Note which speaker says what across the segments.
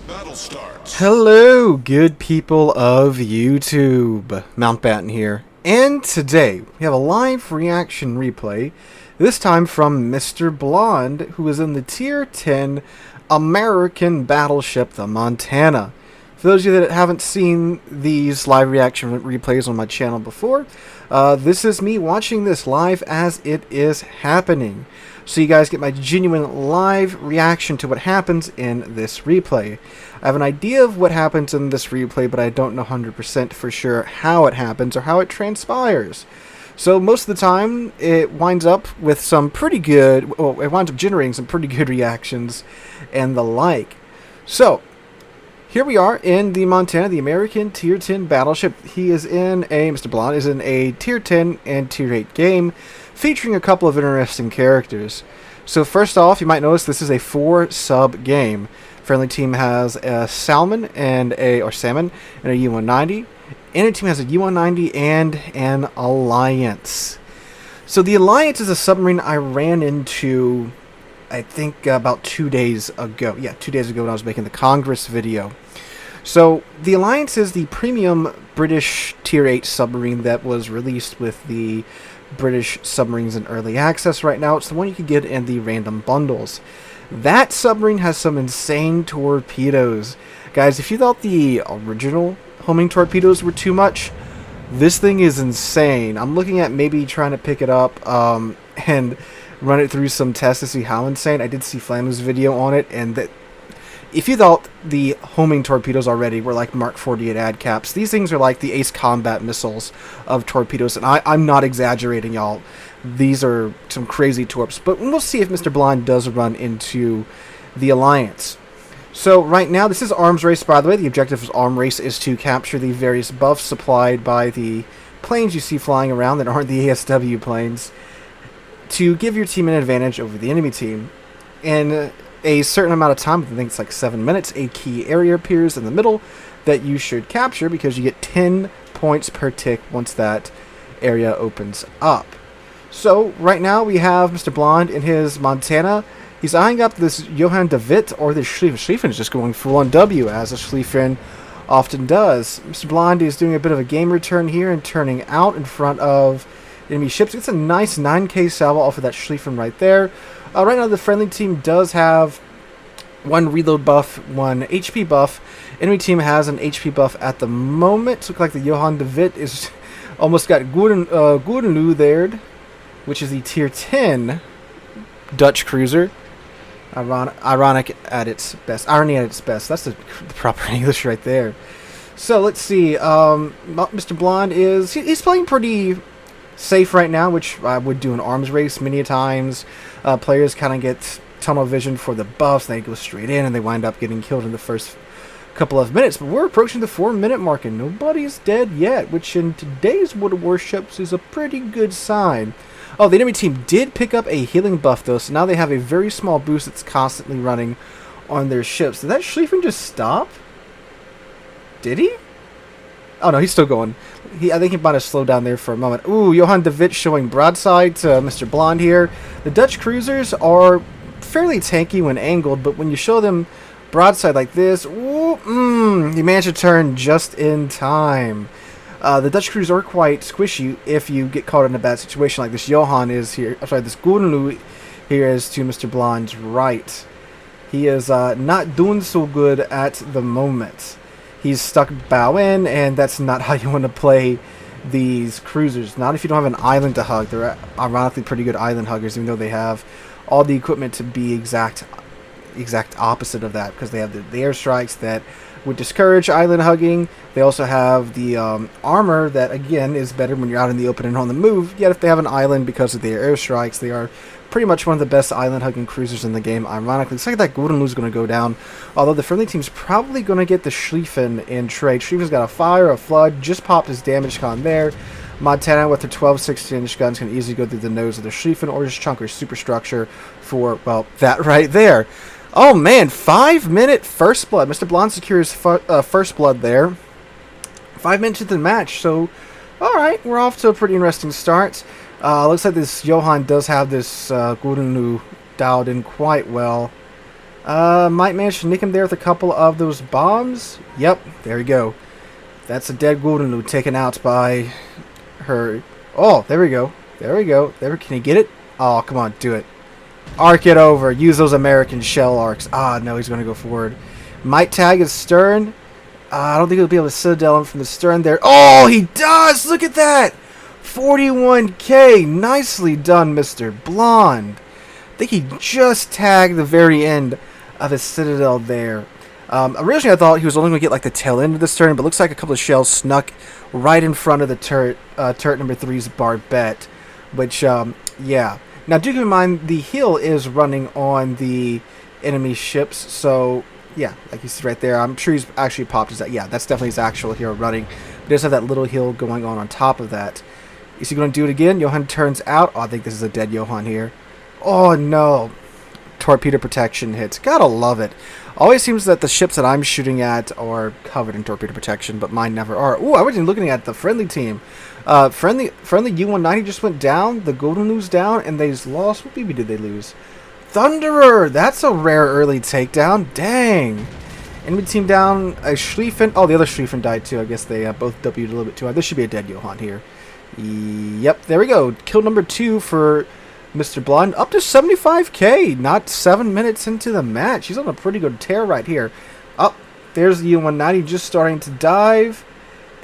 Speaker 1: Battle starts.
Speaker 2: Hello, good people of YouTube. Mountbatten here. And today, we have a live reaction replay, this time from Mr. Blonde, who is in the Tier 10 American Battleship, the Montana. For those of you that haven't seen these live reaction replays on my channel before, this is me watching this live as it is happening. So you guys get my genuine live reaction to what happens in this replay. I have an idea of what happens in this replay, but I don't know 100% for sure how it happens or how it transpires. So most of the time, it winds up with some pretty good, well, it winds up generating some pretty good reactions and the like. So, here we are in the Montana, the American Tier 10 Battleship. Mr. Blonde is in a Tier 10 and Tier 8 game, featuring a couple of interesting characters. So first off, you might notice this is a 4-sub game. Friendly team has a Salmon and a U-190. Enemy team has a U-190 and an Alliance. So the Alliance is a submarine I ran into, I think, about 2 days ago. Yeah, 2 days ago when I was making the Congress video. So the Alliance is the premium British Tier 8 submarine that was released with the British submarines in early access right now. It's the one you can get in the random bundles. That submarine has some insane torpedoes. Guys, if you thought the original homing torpedoes were too much, this thing is insane. I'm looking at maybe trying to pick it up and run it through some tests to see how insane. I did see Flamo's video on it, and that if you thought the homing torpedoes already were like Mark 48 ad caps, these things are like the Ace Combat missiles of torpedoes, and I'm not exaggerating, y'all. These are some crazy torps, but we'll see if Mr. Blind does run into the Alliance. So right now, this is Arms Race, by the way. The objective of Arms Race is to capture the various buffs supplied by the planes you see flying around that aren't the ASW planes, to give your team an advantage over the enemy team. In a certain amount of time, I think it's like 7 minutes, a key area appears in the middle that you should capture because you get 10 points per tick once that area opens up. So right now we have Mr. Blonde in his Montana. He's eyeing up this Johann de Witt or this Schlieffen. Schlieffen is just going full on W, as a Schlieffen often does. Mr. Blonde is doing a bit of a game return here and turning out in front of enemy ships. It's a nice 9k salvo off of that Schlieffen right there. Right now the friendly team does have one reload buff, one HP buff. Enemy team has an HP buff at the moment. Looks like the Johann de Witt is almost got Goudenloo there, which is the Tier 10 Dutch cruiser. Ironic at its best. Irony at its best. That's the proper English right there. So let's see. Mr. Blonde he's playing pretty safe right now, which I would do an arms race many a times. Players kind of get tunnel vision for the buffs, and they go straight in, and they wind up getting killed in the first couple of minutes. But we're approaching the 4-minute mark, and nobody's dead yet, which in today's World of Warships is a pretty good sign. Oh, the enemy team did pick up a healing buff, though, so now they have a very small boost that's constantly running on their ships. Did that Schlieffen just stop? Did he? Oh, no, he's still going. I think he might have slowed down there for a moment. Ooh, Johann de Witt showing broadside to Mr. Blonde here. The Dutch cruisers are fairly tanky when angled, but when you show them broadside like this, ooh, you manage to turn just in time. The Dutch cruisers are quite squishy if you get caught in a bad situation like this. Johann is here. I'm sorry, this Goudenloo here is to Mr. Blonde's right. He is not doing so good at the moment. He's stuck bow in, and that's not how you want to play these cruisers. Not if you don't have an island to hug. They're ironically pretty good island huggers, even though they have all the equipment to be exact opposite of that, because they have the airstrikes that would discourage island hugging. They also have the armor that, again, is better when you're out in the open and on the move. Yet if they have an island because of their airstrikes, they are pretty much one of the best island hugging cruisers in the game. Ironically, it's like that Goudenloo is going to go down, although the friendly team's probably going to get the Schlieffen in trade. Schlieffen's got a fire, a flood, just popped his damage con there. Montana with their 12 16-inch guns can easily go through the nose of the Schlieffen or just chunk her superstructure for, well, that right there. Oh man, 5-minute first blood. Mr. Blonde secures first blood there. 5 minutes into the match, so alright, we're off to a pretty interesting start. Looks like this Johann does have this Goudenloo dialed in quite well. Might manage to nick him there with a couple of those bombs. Yep, there we go. That's a dead Guldenlu taken out by her. Oh, there we go. There we go. There, can he get it? Oh, come on, do it. Arc it over. Use those American shell arcs. Ah, no, he's going to go forward. Might tag his stern. I don't think he'll be able to citadel him from the stern there. Oh, he does! Look at that! 41k. Nicely done, Mr. Blonde. I think he just tagged the very end of his citadel there. Originally, I thought he was only going to get like the tail end of the stern, but looks like a couple of shells snuck right in front of the turret number 3's barbette. Which, yeah. Now, do keep in mind, the hill is running on the enemy ships, so, yeah, like you see right there, I'm sure he's actually popped his, yeah, that's definitely his actual hero running. But he does have that little hill going on top of that. Is he going to do it again? Johan turns out. Oh, I think this is a dead Johan here. Oh, no. Torpedo protection hits. Gotta love it. Always seems that the ships that I'm shooting at are covered in torpedo protection, but mine never are. Ooh, I wasn't looking at the friendly team. Friendly U-190 just went down. The Golden News down, and they just lost. What BB did they lose? Thunderer! That's a rare early takedown. Dang. Enemy team down. A Schlieffen. Oh, the other Schlieffen died too. I guess they both W'd a little bit too hard. This should be a dead Johan here. Yep, there we go. Kill number 2 for Mr. Blonde. Up to 75k. Not 7 minutes into the match. He's on a pretty good tear right here. Up. There's the U-190 just starting to dive.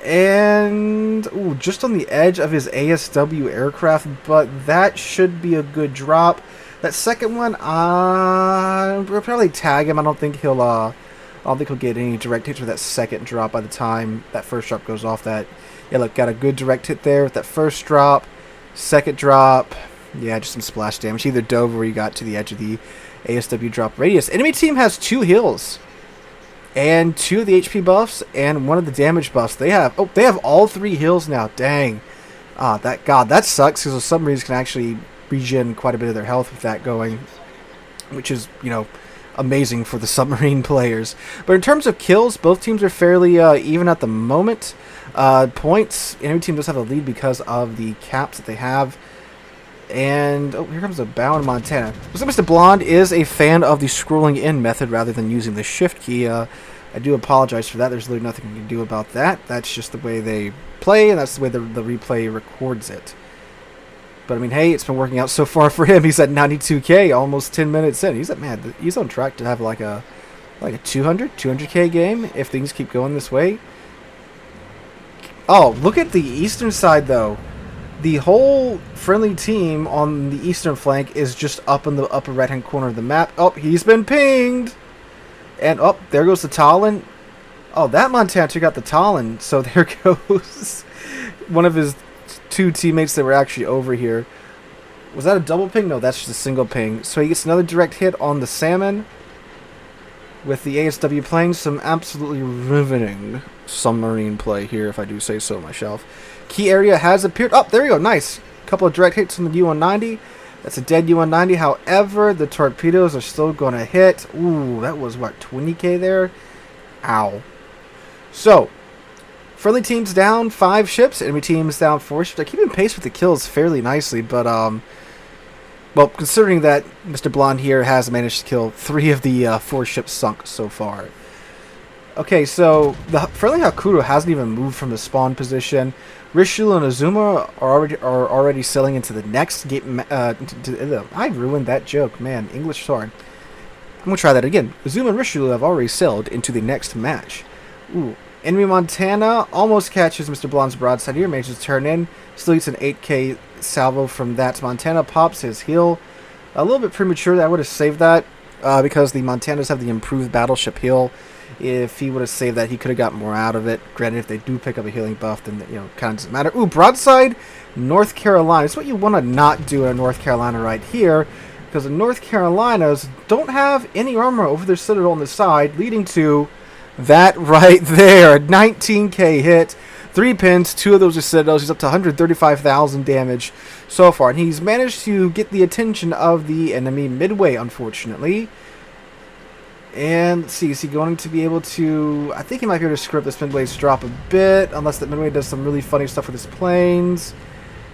Speaker 2: And ooh, just on the edge of his ASW aircraft, but that should be a good drop. That second one, we'll probably tag him. I don't think he'll get any direct hits with that second drop by the time that first drop goes off. That, yeah, look, got a good direct hit there with that first drop, second drop. Yeah, just some splash damage. Either dove or he got to the edge of the ASW drop radius. Enemy team has 2 hills. And 2 of the HP buffs and 1 of the damage buffs. They have all 3 hills now. Dang. That sucks because the submarines can actually regen quite a bit of their health with that going, which is, you know, amazing for the submarine players. But in terms of kills, both teams are fairly even at the moment. Points, enemy team does have a lead because of the caps that they have. And, oh, here comes a bow in Montana. So Mr. Blonde is a fan of the scrolling in method rather than using the shift key. I do apologize for that. There's literally nothing you can do about that. That's just the way they play, and that's the way the replay records it. But, I mean, hey, it's been working out so far for him. He's at 92k, almost 10 minutes in. He's on track to have like a 200k game if things keep going this way. Oh, look at the eastern side, though. The whole friendly team on the eastern flank is just up in the upper right-hand corner of the map. Oh, he's been pinged! And, oh, there goes the Talon. Oh, that Montana took out the Talon. So there goes one of his 2 teammates that were actually over here. Was that a double ping? No, that's just a single ping. So he gets another direct hit on the Salmon. With the ASW playing some absolutely riveting submarine play here, if I do say so myself. Key area has appeared. Oh, there we go. Nice. Couple of direct hits on the U-190. That's a dead U-190. However, the torpedoes are still going to hit. Ooh, that was, what, 20k there? Ow. So, friendly teams down 5 ships. Enemy teams down 4 ships. They're keeping pace with the kills fairly nicely, but, well, considering that Mr. Blonde here has managed to kill 3 of the 4 ships sunk so far. Okay, so the friendly Hakuto hasn't even moved from the spawn position. Rishul and Azuma are already sailing into the next game. I ruined that joke, man. English hard. I'm gonna try that again. Azuma and Rishul have already sailed into the next match. Ooh, enemy Montana almost catches Mr. Blonde's broadside here. Manages to turn in. Still gets an 8k salvo from that. Montana pops his heel. A little bit premature. I would have saved that because the Montanas have the improved battleship heel. If he would have saved that, he could have got more out of it. Granted, if they do pick up a healing buff, then, you know, kind of doesn't matter. Ooh, broadside, North Carolina. It's what you want to not do in North Carolina right here, because the North Carolinas don't have any armor over their citadel on the side, leading to that right there. 19k hit, 3 pins, 2 of those are citadels. He's up to 135,000 damage so far, and he's managed to get the attention of the enemy midway, unfortunately. And let's see, is he going to be able to... I think he might be able to script this Midway's drop a bit, unless that Midway does some really funny stuff with his planes.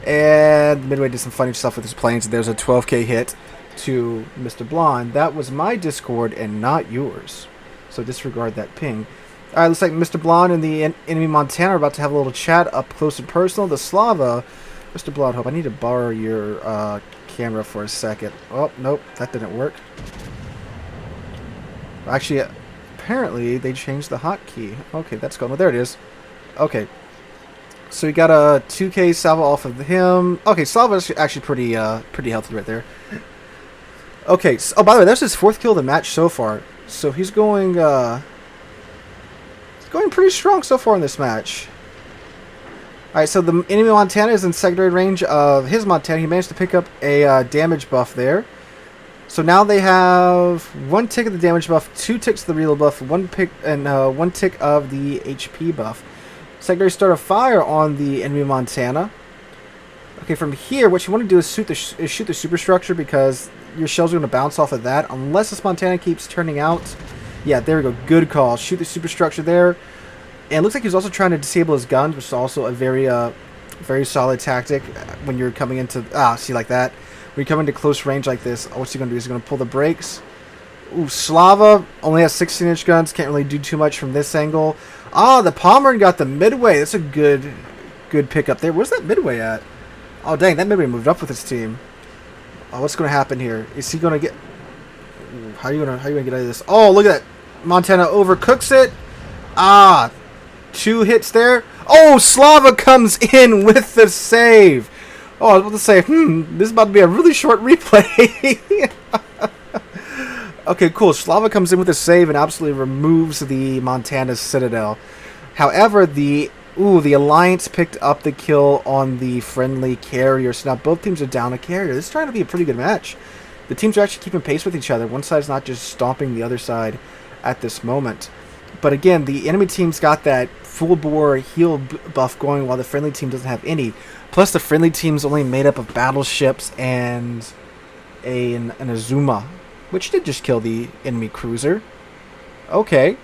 Speaker 2: And Midway did some funny stuff with his planes, and there's a 12k hit. to Mr. Blonde. That was my Discord and not yours. So disregard that ping. Alright, looks like Mr. Blonde and the enemy Montana are about to have a little chat up close and personal. The Slava, Mr. Blonde, hope I need to borrow your camera for a second. Oh, nope, that didn't work. Actually, apparently they changed the hotkey. Okay, that's gone. Oh, there it is. Okay. So we got a 2K salvo off of him. Okay, Salva's actually pretty healthy right there. Okay. So, oh, by the way, that's his 4th kill of the match so far. So he's going pretty strong so far in this match. All right. So the enemy Montana is in secondary range of his Montana. He managed to pick up a damage buff there. So now they have 1 tick of the damage buff, 2 ticks of the reload buff, 1 tick of the HP buff. Secondary start a fire on the enemy Montana. Okay, from here, what you want to do is shoot the superstructure because your shells are going to bounce off of that. Unless this Montana keeps turning out. Yeah, there we go. Good call. Shoot the superstructure there. And it looks like he's also trying to disable his guns, which is also a very solid tactic when you're coming into... see, like that. When you come into close range like this, what's he going to do? He's going to pull the brakes. Ooh, Slava only has 16-inch guns. Can't really do too much from this angle. Ah, the Pommern got the midway. That's a good pickup there. Where's that midway at? Oh, dang, that midway moved up with his team. Oh, what's going to happen here? Is he going to get... Ooh, how are you going to get out of this? Oh, look at that. Montana overcooks it. Ah, 2 hits there. Oh, Slava comes in with the save. Oh, I was about to say, this is about to be a really short replay. Okay, cool. Slava comes in with a save and absolutely removes the Montana's Citadel. However, the Alliance picked up the kill on the friendly carrier. So now both teams are down a carrier. This is trying to be a pretty good match. The teams are actually keeping pace with each other. One side's not just stomping the other side at this moment. But again, the enemy team's got that full-bore heal buff going while the friendly team doesn't have any. Plus, the friendly team's only made up of battleships and an Azuma, which did just kill the enemy cruiser. Okay.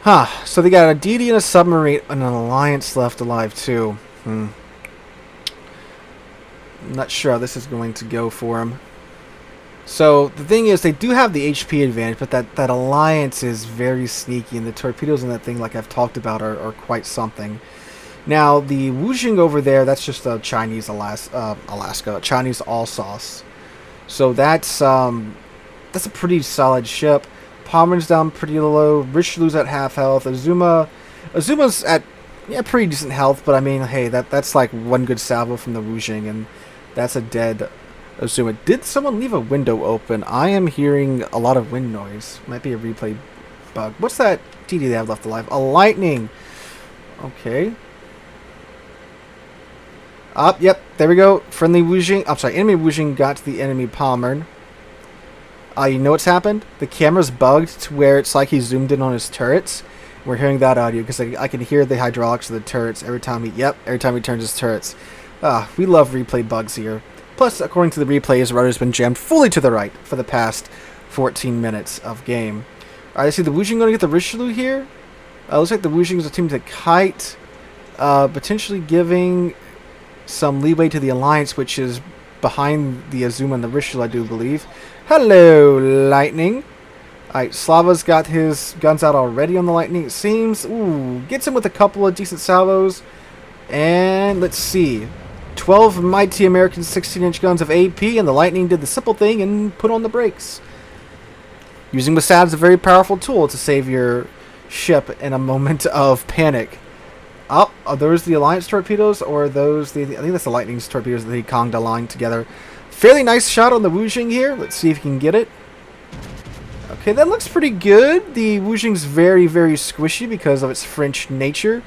Speaker 2: Huh. So they got a DD and a submarine and an Alliance left alive, too. I'm not sure how this is going to go for them. So the thing is, they do have the HP advantage, but that Alliance is very sneaky, and the torpedoes in that thing, like I've talked about, are quite something. Now, the Wujing over there, that's just a Chinese Chinese all-sauce. So that's a pretty solid ship. Pommern's down pretty low. Richelieu's at half health. Azuma's at pretty decent health, but I mean, hey, that's like 1 good salvo from the Wujing, and that's a dead Azuma. Did someone leave a window open? I am hearing a lot of wind noise. Might be a replay bug. What's that TD they have left alive? A lightning. Okay. Yep, there we go. Friendly Wujing. I'm sorry, enemy Wujing got to the enemy Pommern. You know what's happened? The camera's bugged to where it's like he zoomed in on his turrets. We're hearing that audio because I can hear the hydraulics of the turrets every time he turns his turrets. We love replay bugs here. Plus, according to the replay, his rudder's been jammed fully to the right for the past 14 minutes of game. Alright, I see the Wujing going to get the Richelieu here. Looks like the Wujing is a team to kite, potentially giving some leeway to the Alliance, which is behind the Azuma and the Richelieu, I do believe. Hello, Lightning. Alright, Slava's got his guns out already on the Lightning, it seems. Ooh, gets him with a couple of decent salvos. And let's see. 12 mighty American 16-inch guns of AP, and the Lightning did the simple thing and put on the brakes. Using Masad is a very powerful tool to save your ship in a moment of panic. Are those the Alliance torpedoes, or are those I think that's the Lightning's torpedoes that he conged aligned together. Fairly nice shot on the Wujing here. Let's see if he can get it. Okay, that looks pretty good. The Wujing's very, very squishy because of its French nature.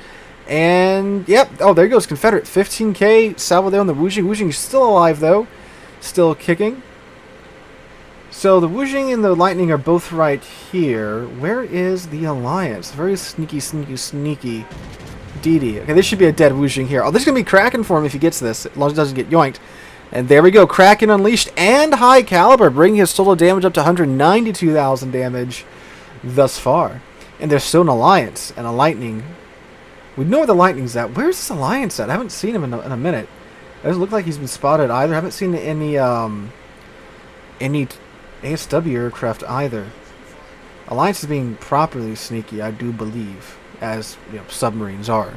Speaker 2: And, yep. Oh, there goes Confederate. 15k salvo there on the Wujing. Wujing's still alive, though. Still kicking. So, the Wujing and the Lightning are both right here. Where is the Alliance? Very sneaky, sneaky, sneaky. DD. Okay, this should be a dead Wujing here. Oh, this is going to be Kraken for him if he gets this. As long as it doesn't get yoinked. And there we go. Kraken unleashed and high caliber, bringing his total damage up to 192,000 damage thus far. And there's still an Alliance and a Lightning. We know where the Lightning's at. Where's this Alliance at? I haven't seen him in a minute. Doesn't look like he's been spotted either. Haven't seen any ASW aircraft either. Alliance is being properly sneaky, I do believe, as submarines are.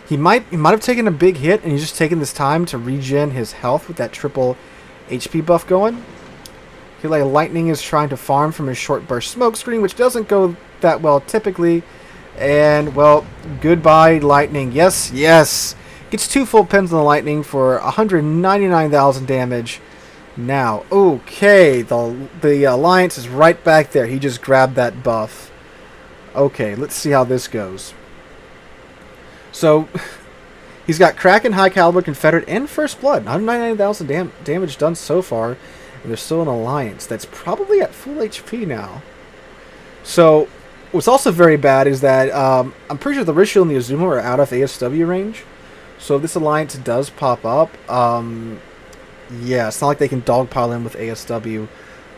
Speaker 2: He might have taken a big hit, and he's just taking this time to regen his health with that triple HP buff going. I feel like Lightning is trying to farm from his short burst smoke screen, which doesn't go that well typically. And, well, goodbye, Lightning. Yes, yes. Gets 2 full pins on the Lightning for 199,000 damage. Now, okay, the Alliance is right back there. He just grabbed that buff. Okay, let's see how this goes. So, he's got Kraken, High Caliber, Confederate, and First Blood. 199,000 damage done so far. And there's still an Alliance that's probably at full HP now. So, what's also very bad is that I'm pretty sure the Rishio and the Azuma are out of ASW range. So if this Alliance does pop up, yeah, it's not like they can dogpile in with ASW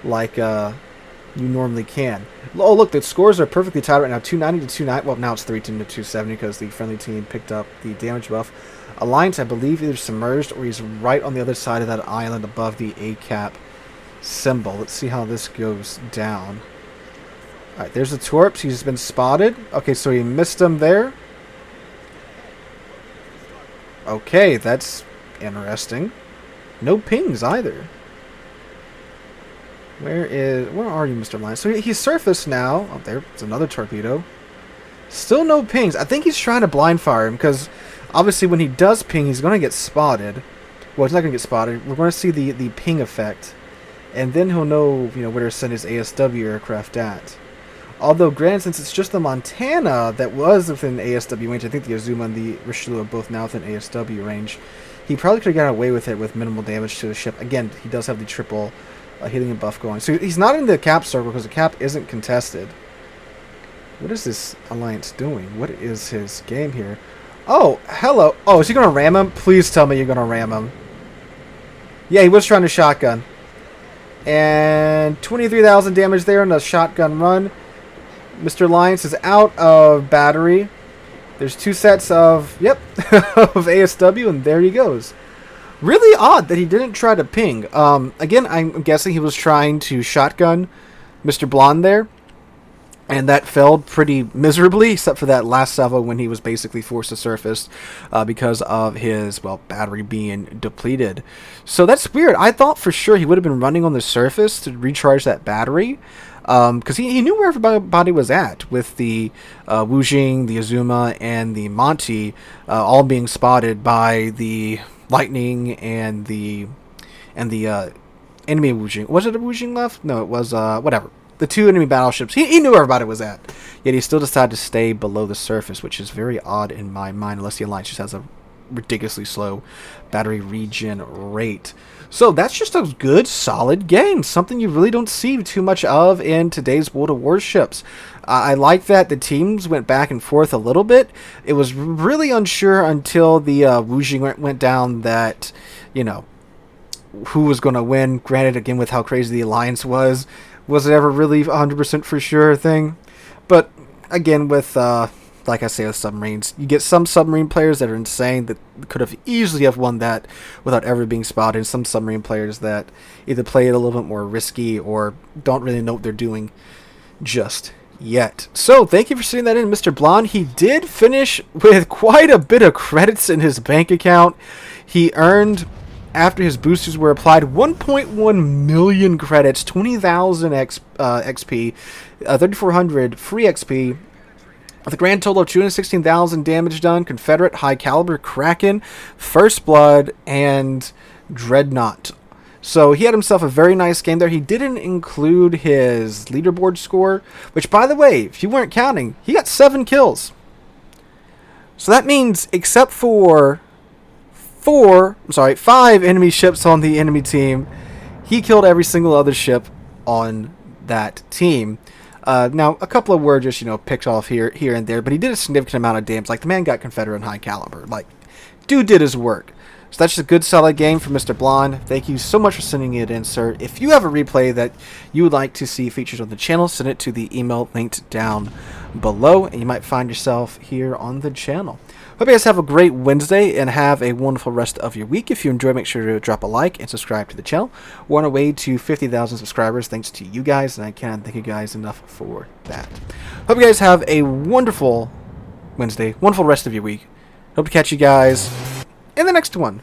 Speaker 2: like you normally can. Oh, look, the scores are perfectly tied right now. 290 to 290. Well, now it's 310 to 270 because the friendly team picked up the damage buff. Alliance, I believe, either submerged or he's right on the other side of that island above the ACAP symbol. Let's see how this goes down. Alright, there's the Torps. He's been spotted. Okay, so he missed him there. Okay, that's interesting. No pings either. Where are you, Mr. Lion? So he's surfaced now. Oh, there's another torpedo. Still no pings. I think he's trying to blind fire him because obviously when he does ping, he's going to get spotted. Well, he's not going to get spotted. We're going to see the ping effect. And then he'll know, where to send his ASW aircraft at. Although, granted, since it's just the Montana that was within ASW range, I think the Azuma and the Richelieu are both now within ASW range, he probably could have gotten away with it with minimal damage to the ship. Again, he does have the triple helium buff going. So he's not in the cap circle because the cap isn't contested. What is this Alliance doing? What is his game here? Oh, hello. Oh, is he going to ram him? Please tell me you're going to ram him. Yeah, he was trying to shotgun. And 23,000 damage there in a shotgun run. Mr. Alliance is out of battery. There's 2 sets of, of ASW, and there he goes. Really odd that he didn't try to ping. Again, I'm guessing he was trying to shotgun Mr. Blonde there. And that failed pretty miserably, except for that last salvo when he was basically forced to surface because of his, battery being depleted. So that's weird. I thought for sure he would have been running on the surface to recharge that battery. Because he knew where everybody was at, with the Wujing, the Azuma, and the Monty all being spotted by the Lightning and the enemy Wujing. Was it a Wujing left? No, it was whatever. The 2 enemy battleships. He knew where everybody was at, yet he still decided to stay below the surface, which is very odd in my mind, unless the Alliance just has a ridiculously slow battery regen rate. So that's just a good, solid game. Something you really don't see too much of in today's World of Warships. I like that the teams went back and forth a little bit. It was really unsure until the Wujing went down that, who was going to win. Granted, again, with how crazy the Alliance was it ever really 100% for sure thing? But, again, with like I say with submarines, you get some submarine players that are insane that could have easily have won that without ever being spotted, and some submarine players that either play it a little bit more risky or don't really know what they're doing just yet. So thank you for sending that in, Mr. Blonde. He did finish with quite a bit of credits in his bank account. He earned, after his boosters were applied, 1.1 million credits, 20,000 XP, 3,400 free XP, with a grand total of 216,000 damage done. Confederate, High Caliber, Kraken, First Blood, and Dreadnought. So he had himself a very nice game there. He didn't include his leaderboard score, which, by the way, if you weren't counting, he got 7 kills. So that means, except for 5 enemy ships on the enemy team, he killed every single other ship on that team. Now, a couple of were just, picked off here and there, but he did a significant amount of damage. Like, the man got Confederate and High Caliber. Like, dude did his work. So that's just a good, solid game for Mr. Blonde. Thank you so much for sending it in, sir. If you have a replay that you would like to see featured on the channel, send it to the email linked down below, and you might find yourself here on the channel. Hope you guys have a great Wednesday and have a wonderful rest of your week. If you enjoy, make sure to drop a like and subscribe to the channel. We're on our way to 50,000 subscribers thanks to you guys, and I can't thank you guys enough for that. Hope you guys have a wonderful Wednesday, wonderful rest of your week. Hope to catch you guys in the next one.